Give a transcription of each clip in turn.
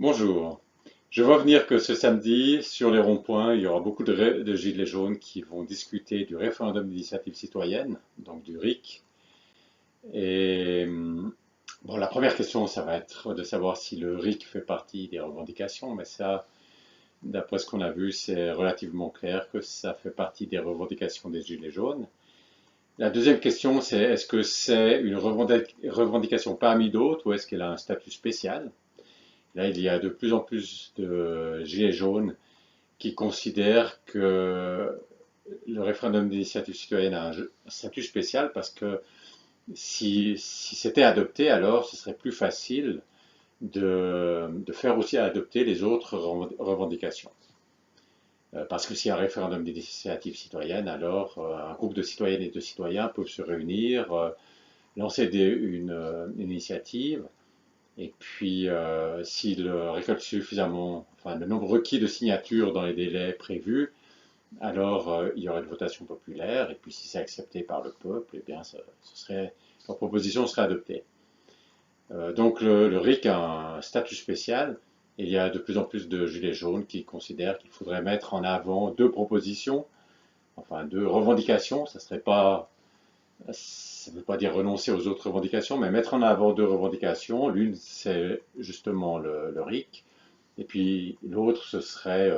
Bonjour. Je vois venir que ce samedi, sur les ronds-points, il y aura beaucoup de gilets jaunes qui vont discuter du référendum d'initiative citoyenne, donc du RIC. Et bon, la première question, ça va être de savoir si le RIC fait partie des revendications, mais ça, d'après ce qu'on a vu, c'est relativement clair que ça fait partie des revendications des gilets jaunes. La deuxième question, c'est est-ce que c'est une revendication parmi d'autres ou est-ce qu'elle a un statut spécial? Là, il y a de plus en plus de gilets jaunes qui considèrent que le référendum d'initiative citoyenne a un statut spécial parce que si c'était adopté, alors ce serait plus facile de faire aussi adopter les autres revendications. Parce que s'il y a un référendum d'initiative citoyenne, alors un groupe de citoyennes et de citoyens peuvent se réunir, lancer une initiative, et puis s'ils récoltent suffisamment, enfin le nombre requis de signatures dans les délais prévus, alors il y aurait une votation populaire, et puis si c'est accepté par le peuple, eh bien, leur proposition serait adoptée. Donc le RIC a un statut spécial, et il y a de plus en plus de gilets jaunes qui considèrent qu'il faudrait mettre en avant deux propositions, enfin deux revendications, ça ne veut pas dire renoncer aux autres revendications, mais mettre en avant deux revendications. L'une, c'est justement le RIC, et puis l'autre, ce serait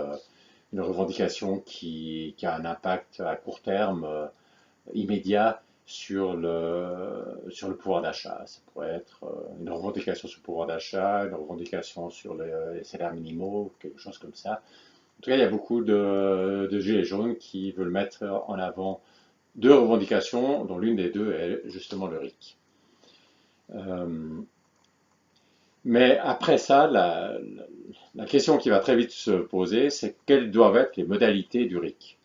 une revendication qui a un impact à court terme immédiat sur le pouvoir d'achat. Ça pourrait être une revendication sur le pouvoir d'achat, une revendication sur les salaires minimaux, quelque chose comme ça. En tout cas, il y a beaucoup de gilets jaunes qui veulent mettre en avant deux revendications, dont l'une des deux est justement le RIC. Euh, mais après ça, la question qui va très vite se poser, c'est quelles doivent être les modalités du RIC.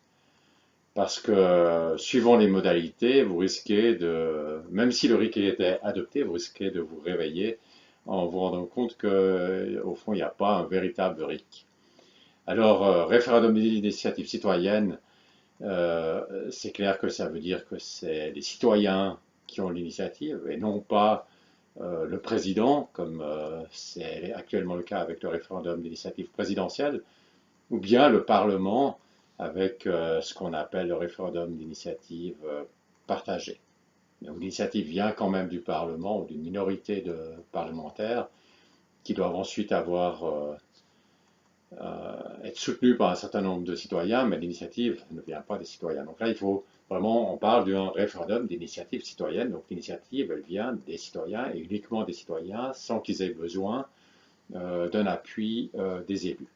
Parce que suivant les modalités, vous risquez de, même si le RIC était adopté, vous risquez de vous réveiller en vous rendant compte qu'au fond, il n'y a pas un véritable RIC. Alors, référendum d'initiative citoyenne, c'est clair que ça veut dire que c'est les citoyens qui ont l'initiative et non pas le président, comme c'est actuellement le cas avec le référendum d'initiative présidentielle, ou bien le Parlement avec ce qu'on appelle le référendum d'initiative partagée. Donc l'initiative vient quand même du Parlement ou d'une minorité de parlementaires qui doivent ensuite être soutenue par un certain nombre de citoyens, mais l'initiative ne vient pas des citoyens. Donc là, il faut vraiment, on parle d'un référendum d'initiative citoyenne. Donc l'initiative, elle vient des citoyens et uniquement des citoyens sans qu'ils aient besoin d'un appui des élus.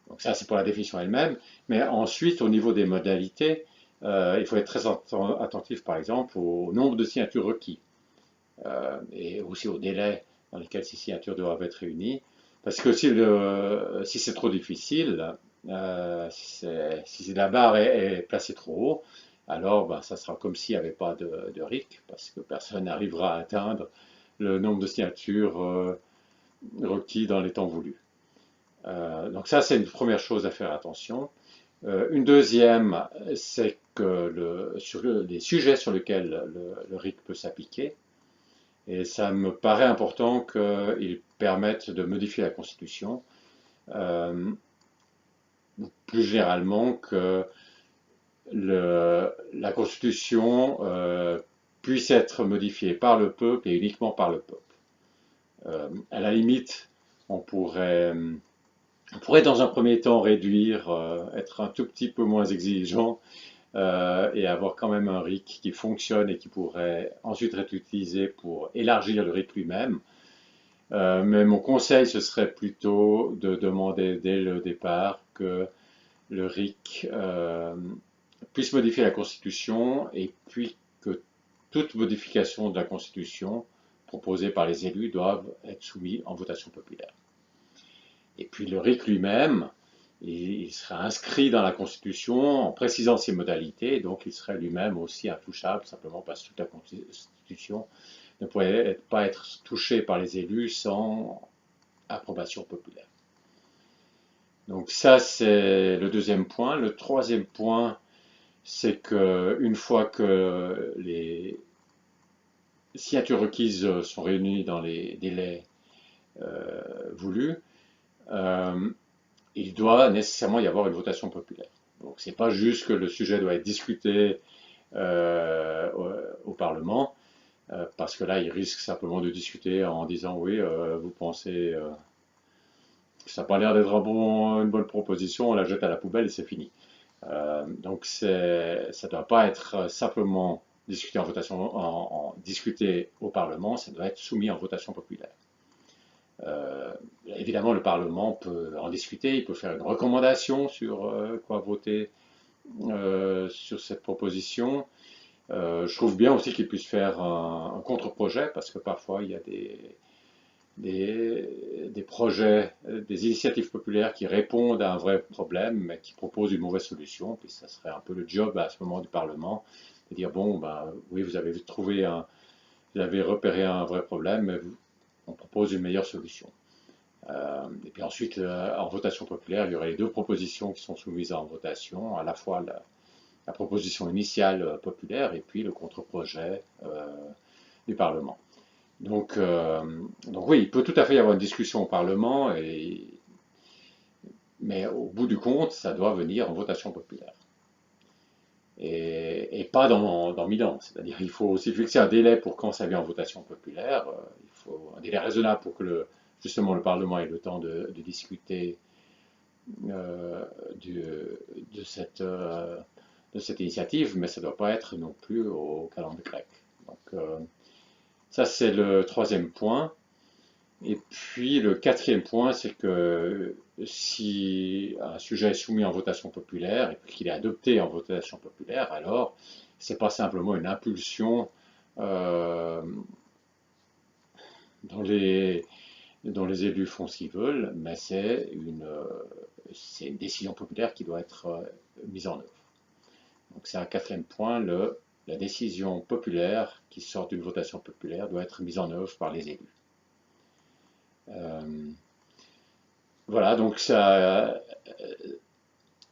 Donc ça, c'est pour la définition elle-même. Mais ensuite, au niveau des modalités, il faut être très attentif, par exemple, au nombre de signatures requis et aussi au délai dans lesquels ces signatures doivent être réunies. Parce que si c'est trop difficile, si la barre est placée trop haut, alors ben, ça sera comme s'il n'y avait pas de RIC, parce que personne n'arrivera à atteindre le nombre de signatures requis dans les temps voulus. Donc ça, c'est une première chose à faire attention. Une deuxième, c'est que sur les sujets sur lesquels le RIC peut s'appliquer, et ça me paraît important qu'ils permettent de modifier la Constitution, euh, plus généralement que la Constitution puisse être modifiée par le peuple et uniquement par le peuple. À la limite, on pourrait on pourrait dans un premier temps réduire, être un tout petit peu moins exigeant et avoir quand même un RIC qui fonctionne et qui pourrait ensuite être utilisé pour élargir le RIC lui-même. Mais mon conseil, ce serait plutôt de demander dès le départ que le RIC puisse modifier la Constitution et puis que toute modification de la Constitution proposée par les élus doivent être soumise en votation populaire. Et puis le RIC lui-même, il sera inscrit dans la Constitution en précisant ses modalités, donc il serait lui-même aussi intouchable, simplement parce que toute la Constitution ne pourrait pas être touchée par les élus sans approbation populaire. Donc ça, c'est le deuxième point. Le troisième point, c'est qu'une fois que les signatures requises sont réunies dans les délais voulu, il doit nécessairement y avoir une votation populaire. Donc c'est pas juste que le sujet doit être discuté au Parlement, parce que là, il risque simplement de discuter en disant oui, vous pensez que ça n'a pas l'air d'être une bonne proposition, on la jette à la poubelle et c'est fini. Donc ça ne doit pas être simplement discuté discuté au Parlement, ça doit être soumis en votation populaire. Évidemment, le Parlement peut en discuter, il peut faire une recommandation sur quoi voter sur cette proposition. Je trouve bien aussi qu'il puisse faire un contre-projet, parce que parfois il y a des projets, des initiatives populaires qui répondent à un vrai problème, mais qui proposent une mauvaise solution. Puis ça serait un peu le job à ce moment du Parlement, de dire bon, ben, oui, vous avez repéré un vrai problème, mais on propose une meilleure solution. Et puis ensuite, en votation populaire, il y aurait les deux propositions qui sont soumises en votation, à la fois la proposition initiale populaire et puis le contre-projet du Parlement. Donc oui, il peut tout à fait y avoir une discussion au Parlement, mais au bout du compte, ça doit venir en votation populaire. Et pas dans 1000 ans. C'est-à-dire qu'il faut aussi fixer un délai pour quand ça vient en votation populaire. Il faut un délai raisonnable pour que justement le Parlement ait le temps de discuter de cette initiative, mais ça ne doit pas être non plus au calendrier grec. Donc ça, c'est le troisième point. Et puis le quatrième point, c'est que si un sujet est soumis en votation populaire et qu'il est adopté en votation populaire, alors c'est pas simplement une impulsion dont les élus font ce qu'ils veulent, mais c'est une décision populaire qui doit être mise en œuvre. Donc c'est un quatrième point, la décision populaire qui sort d'une votation populaire doit être mise en œuvre par les élus. Voilà, donc ça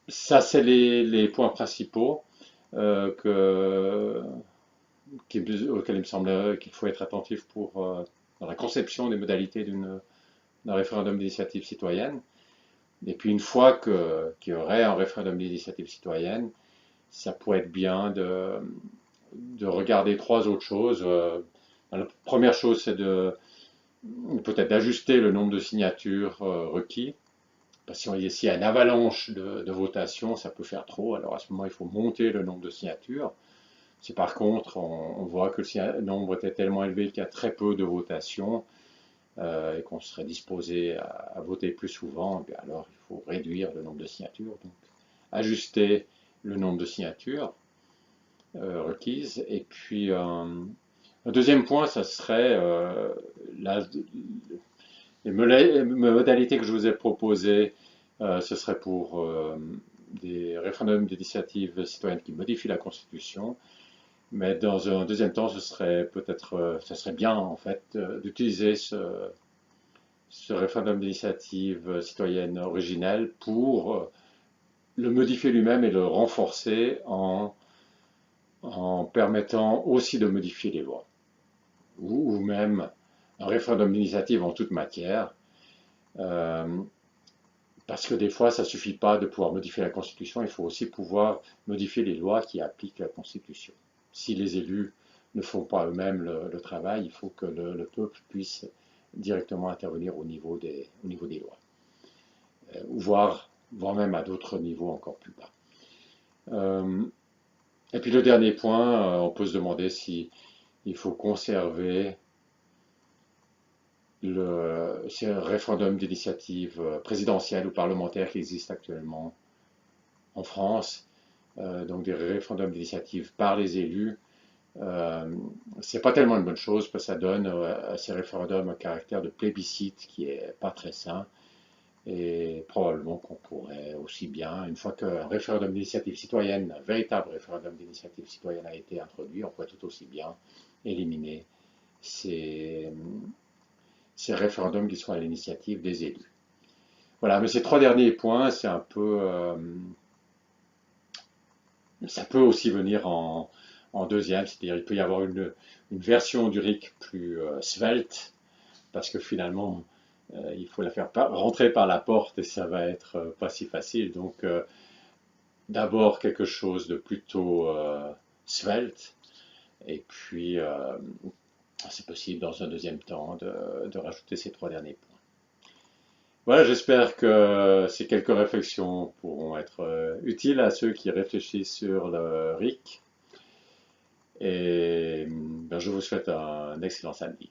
c'est les points principaux auxquels il me semble qu'il faut être attentif dans la conception des modalités d'un référendum d'initiative citoyenne. Et puis une fois qu'il y aurait un référendum d'initiative citoyenne, ça pourrait être bien de regarder trois autres choses. La première chose, c'est peut-être d'ajuster le nombre de signatures requis. Parce que s'il y a une avalanche de votations, ça peut faire trop. Alors à ce moment, il faut monter le nombre de signatures. Si par contre, on voit que le nombre était tellement élevé qu'il y a très peu de votations et qu'on serait disposé à voter plus souvent, bien alors il faut réduire le nombre de signatures. Donc, ajuster le nombre de signatures requises. Et puis, un deuxième point, ça serait les modalités que je vous ai proposées, ce serait pour des référendums d'initiative citoyenne qui modifient la Constitution. Mais dans un deuxième temps, ce serait bien en fait d'utiliser ce référendum d'initiative citoyenne originel pour le modifier lui-même et le renforcer en permettant aussi de modifier les lois. Ou même un référendum d'initiative en toute matière, parce que des fois, ça ne suffit pas de pouvoir modifier la Constitution, il faut aussi pouvoir modifier les lois qui appliquent la Constitution. Si les élus ne font pas eux-mêmes le travail, il faut que le peuple puisse directement intervenir au niveau des lois, voire même à d'autres niveaux encore plus bas. Et puis le dernier point, on peut se demander si il faut conserver ces référendums d'initiative présidentielle ou parlementaire qui existent actuellement en France, donc des référendums d'initiative par les élus. C'est pas tellement une bonne chose parce que ça donne à ces référendums un caractère de plébiscite qui est pas très sain. Et probablement qu'on pourrait aussi bien, une fois qu'un référendum d'initiative citoyenne, un véritable référendum d'initiative citoyenne a été introduit, on pourrait tout aussi bien éliminer ces référendums qui sont à l'initiative des élus. Voilà, mais ces trois derniers points, c'est un peu... ça peut aussi venir en deuxième, c'est-à-dire il peut y avoir une version du RIC plus svelte, parce que finalement, Il faut la faire rentrer par la porte et ça va être pas si facile. Donc d'abord quelque chose de plutôt svelte et puis c'est possible dans un deuxième temps de rajouter ces 3 derniers points. Voilà, j'espère que ces quelques réflexions pourront être utiles à ceux qui réfléchissent sur le RIC. Et ben, je vous souhaite un excellent samedi.